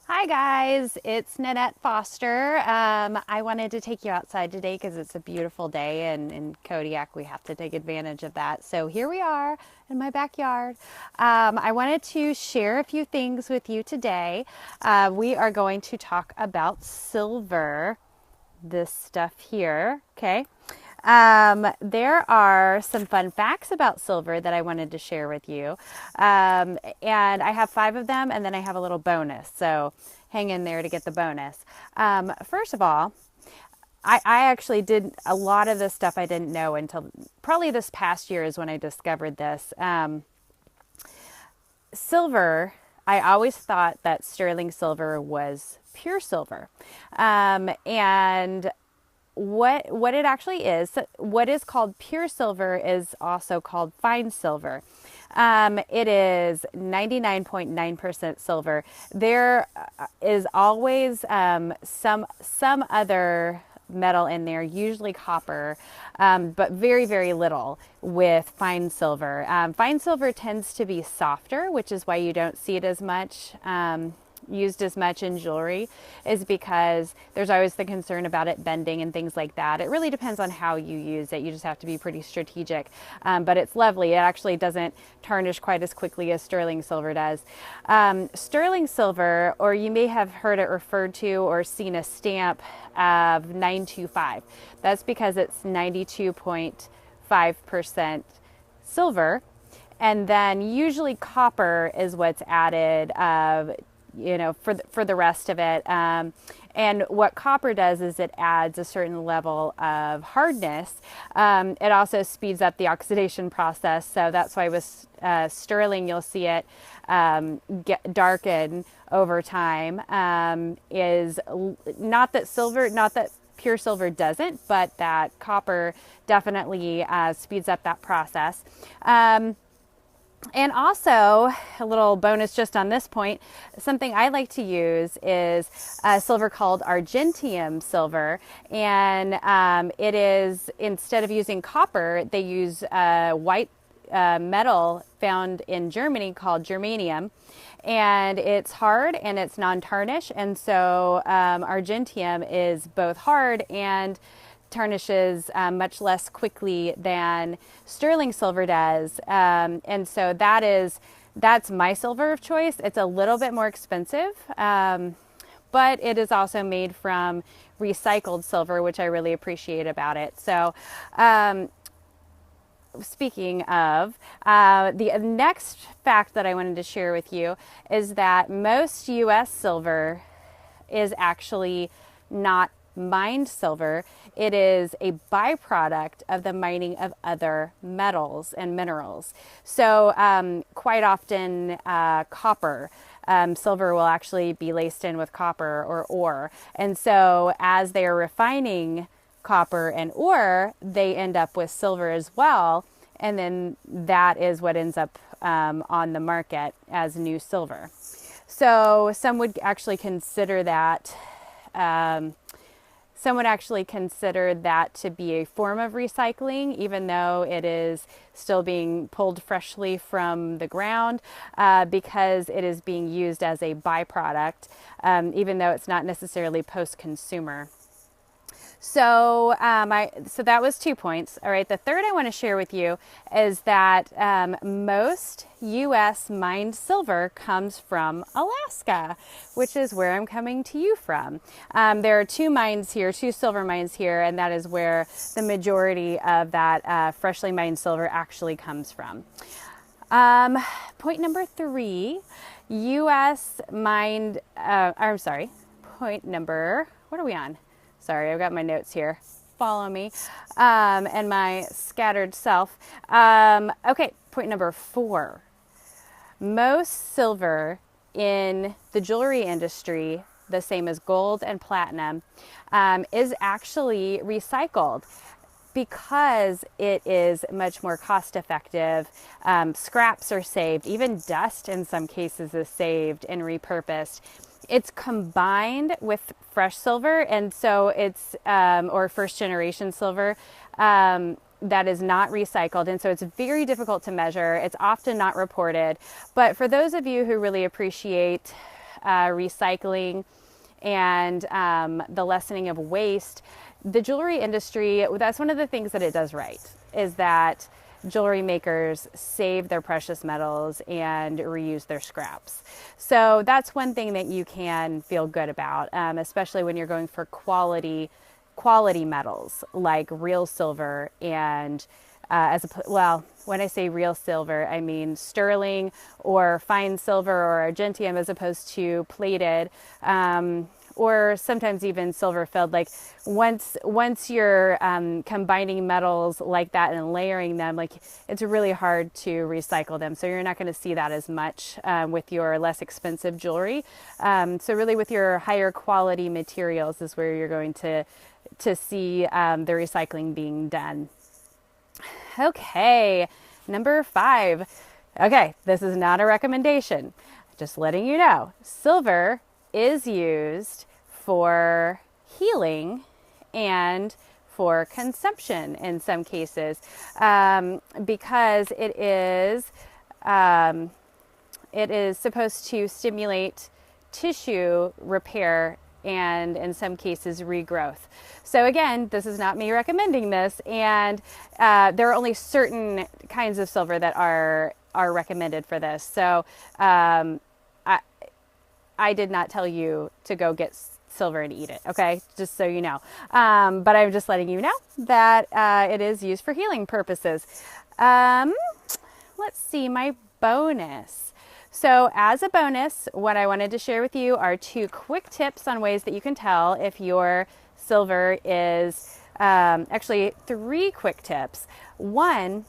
Hi guys, it's Nanette Foster. I wanted to take you outside today because it's a beautiful day, and in Kodiak we have to take advantage of that. So here we are in my backyard. I wanted to share a few things with you today. We are going to talk about silver, this stuff here, okay? There are some fun facts about silver that I wanted to share with you. And I have 5 of them, and then I have a little bonus. So hang in there to get the bonus. First of all, I actually did a lot of this stuff I didn't know until probably this past year is when I discovered this. Silver, I always thought that sterling silver was pure silver. And what it actually is, what is called pure silver is also called fine silver. It is 99.9% silver. There is always some other metal in there, usually copper, but very, very little with fine silver. Fine silver tends to be softer, which is why you don't see it as much. Used as much in jewelry, is because there's always the concern about it bending and things like that. It really depends on how you use it. You just have to be pretty strategic. But it's lovely. It actually doesn't tarnish quite as quickly as sterling silver does. Sterling silver, or you may have heard it referred to or seen a stamp of 925. That's because it's 92.5% silver. And then usually copper is what's added for the rest of it. And what copper does is it adds a certain level of hardness. It also speeds up the oxidation process. So that's why with sterling, you'll see it get darken over time. Is not that silver, not that pure silver doesn't, but that copper definitely speeds up that process. And also, a little bonus just on this point, something I like to use is silver called argentium silver. And it is, instead of using copper, they use white metal found in Germany called germanium. And it's hard and it's non-tarnish. And so argentium is both hard and tarnishes much less quickly than sterling silver does. And so that's my silver of choice. It's a little bit more expensive, but it is also made from recycled silver, which I really appreciate about it. So speaking of, the next fact that I wanted to share with you is that most U.S. silver is actually not mined silver. It is a byproduct of the mining of other metals and minerals. So quite often copper, silver will actually be laced in with copper or ore. And so as they are refining copper and ore, they end up with silver as well. And then that is what ends up on the market as new silver. So some would actually consider that to be a form of recycling, even though it is still being pulled freshly from the ground, because it is being used as a byproduct, even though it's not necessarily post-consumer. So so that was 2 points. All right. The third I want to share with you is that most U.S. mined silver comes from Alaska, which is where I'm coming to you from. There are 2 mines here, 2 silver mines here, and that is where the majority of that freshly mined silver actually comes from. Point number 3, U.S. mined, point number, what are we on? Sorry, I've got my notes here. Follow me and my scattered self. Okay, point number 4. Most silver in the jewelry industry, the same as gold and platinum, is actually recycled because it is much more cost effective. Scraps are saved, even dust in some cases is saved and repurposed. It's combined with fresh silver, and so it's or first generation silver that is not recycled, and so it's very difficult to measure. It's often not reported, but for those of you who really appreciate recycling and the lessening of waste, the jewelry industry, that's one of the things that it does right, is that jewelry makers save their precious metals and reuse their scraps. So that's one thing that you can feel good about, especially when you're going for quality metals like real silver and when I say real silver, I mean sterling or fine silver or argentium, as opposed to plated, or sometimes even silver filled. Like once you're combining metals like that and layering them, like it's really hard to recycle them. So you're not going to see that as much with your less expensive jewelry. So really with your higher quality materials is where you're going to see the recycling being done. Okay, number 5. Okay, this is not a recommendation. Just letting you know, silver is used for healing and for consumption in some cases, because it is supposed to stimulate tissue repair and in some cases regrowth. So again, this is not me recommending this, and there are only certain kinds of silver that are recommended for this. So I did not tell you to go get silver and eat it, okay? Just so you know. But I'm just letting you know that it is used for healing purposes. Let's see, my bonus. So as a bonus, what I wanted to share with you are 2 quick tips on ways that you can tell if your silver is, actually 3 quick tips. One,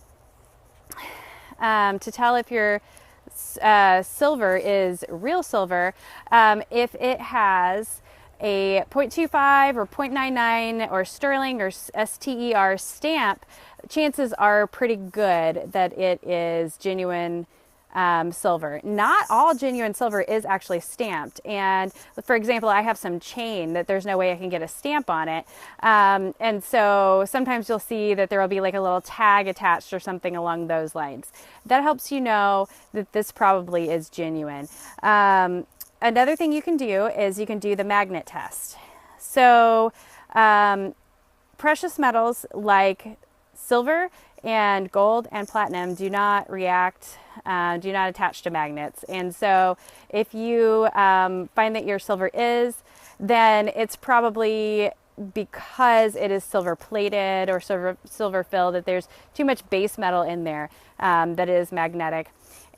to tell if your silver is real silver, if it has a 0.25 or 0.99 or sterling or STER stamp, chances are pretty good that it is genuine silver. Not all genuine silver is actually stamped. And for example, I have some chain that there's no way I can get a stamp on it. And so sometimes you'll see that there will be like a little tag attached or something along those lines. That helps you know that this probably is genuine. Another thing you can do is you can do the magnet test. So precious metals like silver and gold and platinum do not react, do not attach to magnets. And so if you find that your silver is, then it's probably because it is silver plated or silver filled, that there's too much base metal in there that is magnetic.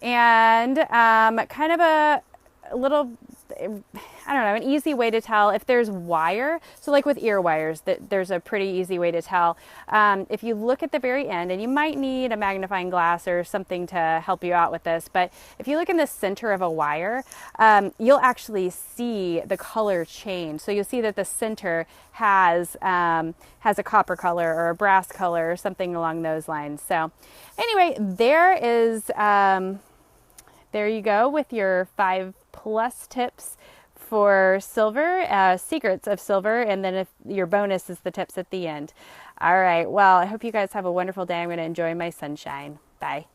And kind of a little, I don't know, an easy way to tell if there's wire. So like with ear wires, there's a pretty easy way to tell. If you look at the very end, and you might need a magnifying glass or something to help you out with this, but if you look in the center of a wire, you'll actually see the color change. So you'll see that the center has a copper color or a brass color or something along those lines. So anyway, there you go with your 5+ tips for silver, secrets of silver, and then if your bonus is the tips at the end. All right, well, I hope you guys have a wonderful day. I'm going to enjoy my sunshine. Bye.